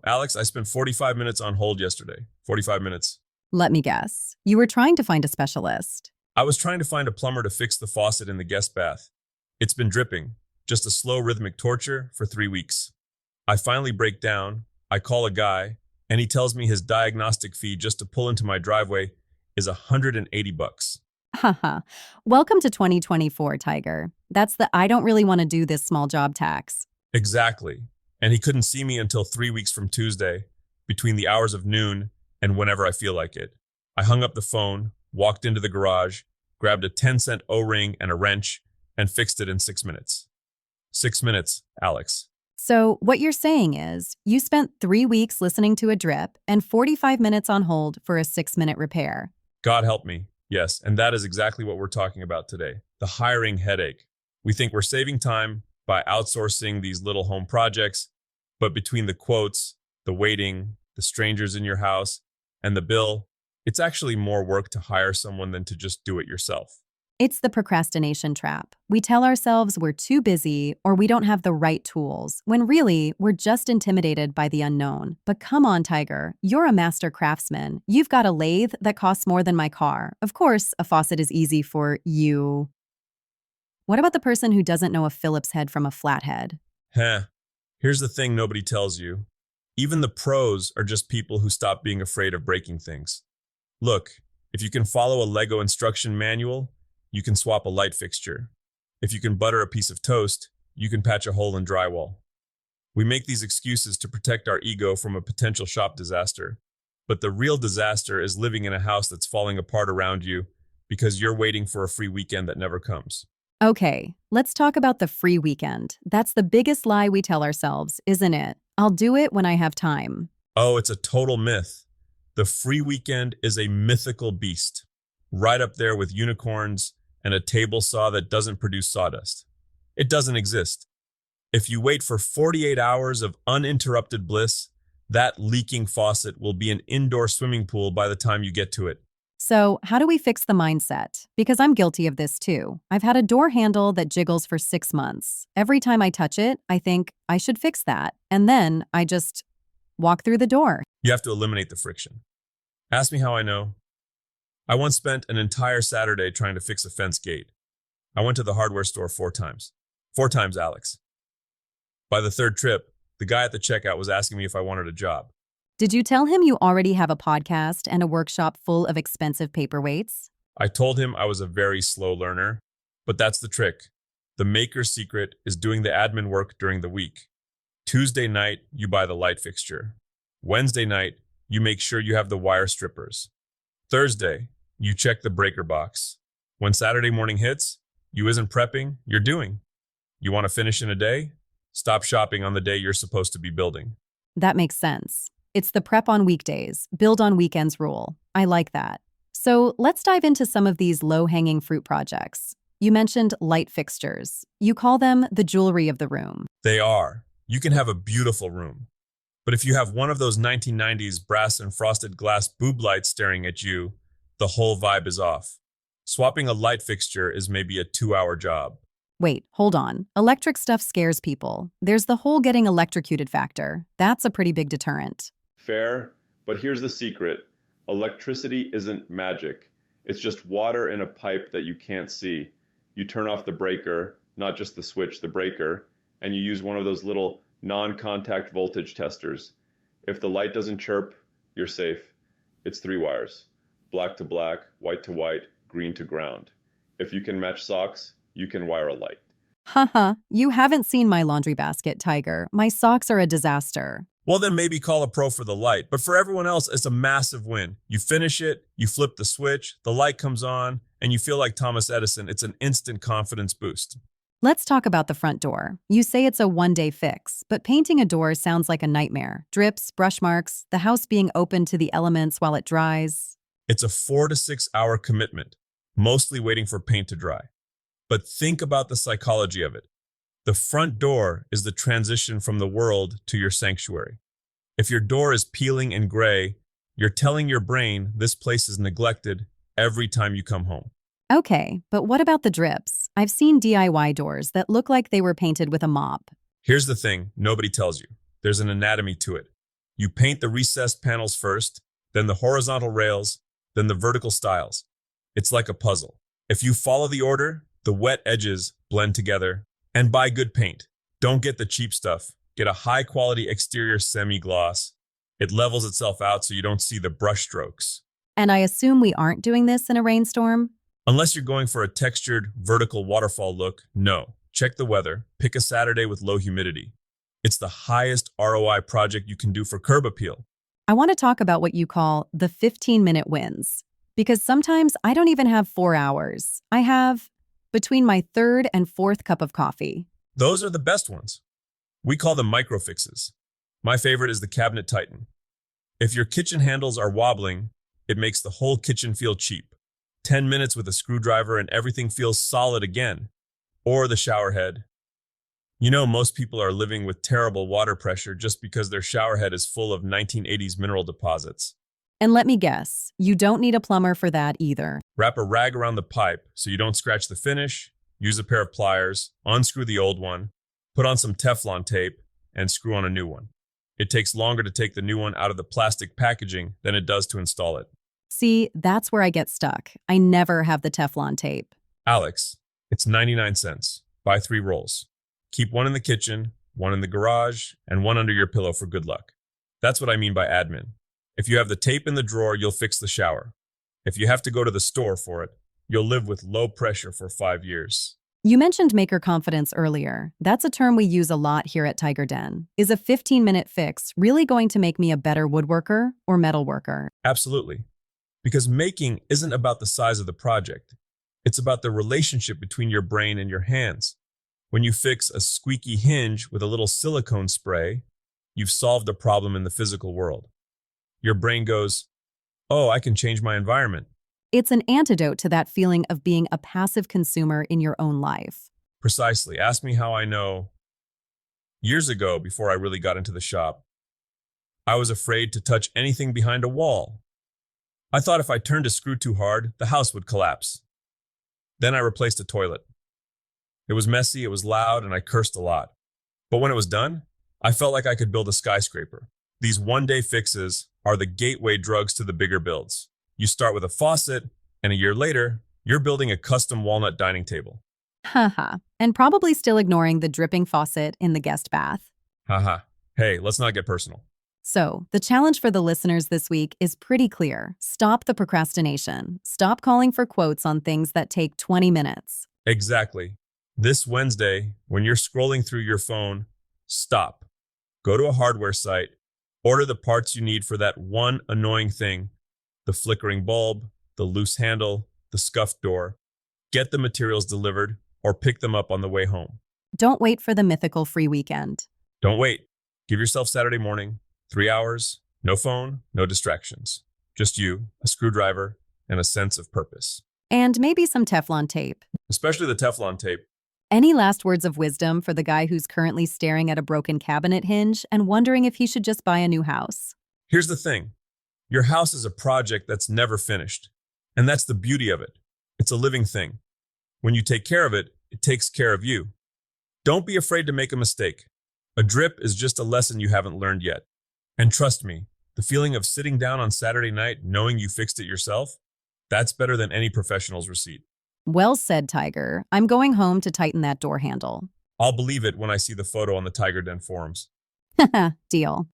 Alex, I spent 45 minutes on hold yesterday. 45 minutes. Let me guess. You were trying to find a specialist. I was trying to find a plumber to fix the faucet in the guest bath. It's been dripping, just a slow rhythmic torture for 3 weeks. I finally break down, I call a guy, and he tells me his diagnostic fee just to pull into my driveway is 180 bucks. Haha. Welcome to 2024, Tiger. That's the I don't really want to do this small job tax. Exactly. And he couldn't see me until 3 weeks from Tuesday, between the hours of noon and whenever I feel like it. I hung up the phone, walked into the garage, grabbed a 10-cent O-ring and a wrench, and fixed it in 6 minutes. 6 minutes, Alex. So, what you're saying is, you spent 3 weeks listening to a drip and 45 minutes on hold for a 6-minute repair. God help me. Yes, and that is exactly what we're talking about today. The hiring headache. We think we're saving time by outsourcing these little home projects, but between the quotes, the waiting, the strangers in your house, and the bill, it's actually more work to hire someone than to just do it yourself. It's the procrastination trap. We tell ourselves we're too busy or we don't have the right tools, when really, we're just intimidated by the unknown. But come on, Tiger, you're a master craftsman. You've got a lathe that costs more than my car. Of course, a faucet is easy for you. What about the person who doesn't know a Phillips head from a flathead? Heh. Here's the thing nobody tells you. Even the pros are just people who stop being afraid of breaking things. Look, if you can follow a Lego instruction manual, you can swap a light fixture. If you can butter a piece of toast, you can patch a hole in drywall. We make these excuses to protect our ego from a potential shop disaster. But the real disaster is living in a house that's falling apart around you because you're waiting for a free weekend that never comes. Okay, let's talk about the free weekend. That's the biggest lie we tell ourselves, isn't it? I'll do it when I have time. Oh, it's a total myth. The free weekend is a mythical beast, right up there with unicorns and a table saw that doesn't produce sawdust. It doesn't exist. If you wait for 48 hours of uninterrupted bliss, that leaking faucet will be an indoor swimming pool by the time you get to it. So, how do we fix the mindset? Because I'm guilty of this too. I've had a door handle that jiggles for 6 months. Every time I touch it, I think I should fix that. And then I just walk through the door. You have to eliminate the friction. Ask me how I know. I once spent an entire Saturday trying to fix a fence gate. I went to the hardware store 4 times. 4 times, Alex. By the third trip, the guy at the checkout was asking me if I wanted a job. Did you tell him you already have a podcast and a workshop full of expensive paperweights? I told him I was a very slow learner, but that's the trick. The maker's secret is doing the admin work during the week. Tuesday night, you buy the light fixture. Wednesday night, you make sure you have the wire strippers. Thursday, you check the breaker box. When Saturday morning hits, you isn't prepping, you're doing. You want to finish in a day? Stop shopping on the day you're supposed to be building. That makes sense. It's the prep on weekdays, build on weekends rule. I like that. So let's dive into some of these low-hanging fruit projects. You mentioned light fixtures. You call them the jewelry of the room. They are. You can have a beautiful room. But if you have one of those 1990s brass and frosted glass boob lights staring at you, the whole vibe is off. Swapping a light fixture is maybe a 2-hour job. Wait, hold on. Electric stuff scares people. There's the whole getting electrocuted factor. That's a pretty big deterrent. Fair, but here's the secret. Electricity isn't magic. It's just water in a pipe that you can't see. You turn off the breaker, not just the switch, the breaker, and you use one of those little non-contact voltage testers. If the light doesn't chirp, you're safe. It's 3 wires. Black to black, white to white, green to ground. If you can match socks, you can wire a light. Haha, you haven't seen my laundry basket, Tiger. My socks are a disaster. Well, then maybe call a pro for the light. But for everyone else, it's a massive win. You finish it, you flip the switch, the light comes on, and you feel like Thomas Edison. It's an instant confidence boost. Let's talk about the front door. You say it's a one-day fix, but painting a door sounds like a nightmare. Drips, brush marks, the house being open to the elements while it dries. It's a 4 to 6 hour commitment, mostly waiting for paint to dry. But think about the psychology of it. The front door is the transition from the world to your sanctuary. If your door is peeling and gray, you're telling your brain this place is neglected every time you come home. Okay, but what about the drips? I've seen DIY doors that look like they were painted with a mop. Here's the thing nobody tells you. There's an anatomy to it. You paint the recessed panels first, then the horizontal rails, then the vertical stiles. It's like a puzzle. If you follow the order, the wet edges blend together. And buy good paint. Don't get the cheap stuff. Get a high-quality exterior semi-gloss. It levels itself out so you don't see the brush strokes. And I assume we aren't doing this in a rainstorm? Unless you're going for a textured, vertical waterfall look, no. Check the weather. Pick a Saturday with low humidity. It's the highest ROI project you can do for curb appeal. I want to talk about what you call the 15-minute wins. Because sometimes I don't even have 4 hours. I have between my third and fourth cup of coffee. Those are the best ones. We call them micro fixes. My favorite is the cabinet tighten. If your kitchen handles are wobbling, it makes the whole kitchen feel cheap. 10 minutes with a screwdriver and everything feels solid again. Or the shower head. You know, most people are living with terrible water pressure just because their shower head is full of 1980s mineral deposits. And let me guess, you don't need a plumber for that either. Wrap a rag around the pipe so you don't scratch the finish, use a pair of pliers, unscrew the old one, put on some Teflon tape, and screw on a new one. It takes longer to take the new one out of the plastic packaging than it does to install it. See, that's where I get stuck. I never have the Teflon tape. Alex, it's 99 cents. Buy 3 rolls. Keep one in the kitchen, one in the garage, and one under your pillow for good luck. That's what I mean by admin. If you have the tape in the drawer, you'll fix the shower. If you have to go to the store for it, you'll live with low pressure for 5 years. You mentioned maker confidence earlier. That's a term we use a lot here at Tiger Den. Is a 15-minute fix really going to make me a better woodworker or metal worker? Absolutely. Because making isn't about the size of the project. It's about the relationship between your brain and your hands. When you fix a squeaky hinge with a little silicone spray, you've solved a problem in the physical world. Your brain goes, oh, I can change my environment. It's an antidote to that feeling of being a passive consumer in your own life. Precisely. Ask me how I know. Years ago, before I really got into the shop, I was afraid to touch anything behind a wall. I thought if I turned a screw too hard, the house would collapse. Then I replaced a toilet. It was messy, it was loud, and I cursed a lot. But when it was done, I felt like I could build a skyscraper. These one-day fixes are the gateway drugs to the bigger builds. You start with a faucet, and a year later, you're building a custom walnut dining table. Haha. And probably still ignoring the dripping faucet in the guest bath. Haha. Hey, let's not get personal. So, the challenge for the listeners this week is pretty clear. Stop the procrastination. Stop calling for quotes on things that take 20 minutes. Exactly. This Wednesday, when you're scrolling through your phone, stop. Go to a hardware site, order the parts you need for that one annoying thing, the flickering bulb, the loose handle, the scuffed door. Get the materials delivered or pick them up on the way home. Don't wait for the mythical free weekend. Don't wait. Give yourself Saturday morning, 3 hours, no phone, no distractions. Just you, a screwdriver, and a sense of purpose. And maybe some Teflon tape. Especially the Teflon tape. Any last words of wisdom for the guy who's currently staring at a broken cabinet hinge and wondering if he should just buy a new house? Here's the thing. Your house is a project that's never finished. And that's the beauty of it. It's a living thing. When you take care of it, it takes care of you. Don't be afraid to make a mistake. A drip is just a lesson you haven't learned yet. And trust me, the feeling of sitting down on Saturday night knowing you fixed it yourself, that's better than any professional's receipt. Well said, Tiger. I'm going home to tighten that door handle. I'll believe it when I see the photo on the Tiger Den forums. Deal.